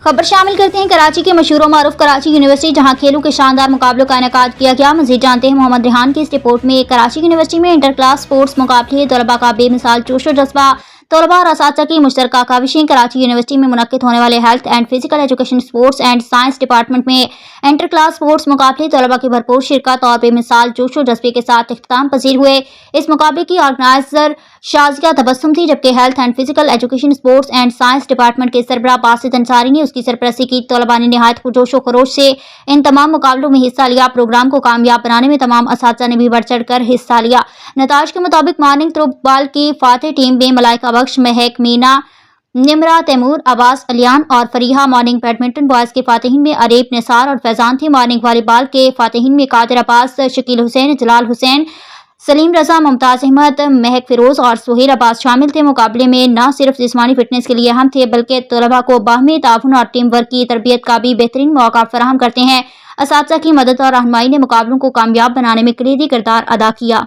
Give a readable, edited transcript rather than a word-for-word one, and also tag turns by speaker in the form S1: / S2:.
S1: خبر شامل کرتے ہیں کراچی کے مشہور و معروف کراچی یونیورسٹی، جہاں کھیلوں کے شاندار مقابلوں کا انعقاد کیا گیا۔ مزید جانتے ہیں محمد ریحان کی اس رپورٹ میں۔ کراچی یونیورسٹی میں انٹر کلاس سپورٹس مقابلے، طلباء کا بے مثال جوش و جذبہ، طلباء اور اساتذہ کی مشترکہ کاوشیں۔ کراچی یونیورسٹی میں منعقد ہونے والے health and physical education sports and science department میں انٹر کلاس سپورٹس مقابلے طلباء کی بھرپور شرکت اور بے مثال جوش و جذبے کے ساتھ اختتام پذیر ہوئے۔ اس مقابلے کی آرگنائزر شازیہ تبسم تھی، جبکہ health and physical education sports and science department کے سربراہ باسط انصاری نے اس کی سرپرستی کی۔ طلباء نے نہایت پرجوش و خروش سے ان تمام مقابلوں میں حصہ لیا۔ پروگرام کو کامیاب بنانے میں تمام اساتذہ نے بھی بڑھ چڑھ کر حصہ لیا۔ نتائج کے مطابق مارننگ تھرو بال کی فاتح ٹیم میں ملائکہ بخش، مہک مینا، نمرہ تیمور، عباس علیان اور فریحہ۔ مارننگ بیڈمنٹن بوائز کے فاتحین میں عریب نثار اور فیضان تھے۔ مارننگ والی بال کے فاتحین میں قادر عباس، شکیل حسین، جلال حسین، سلیم رضا، ممتاز احمد، مہک فیروز اور سہیل عباس شامل تھے۔ مقابلے میں نہ صرف جسمانی فٹنس کے لیے اہم تھے، بلکہ طلباء کو باہمی تعاون اور ٹیم ورک کی تربیت کا بھی بہترین مواقع فراہم کرتے ہیں۔ اساتذہ کی مدد اور رہنمائی نے مقابلوں کو کامیاب بنانے میں کلیدی کردار ادا کیا۔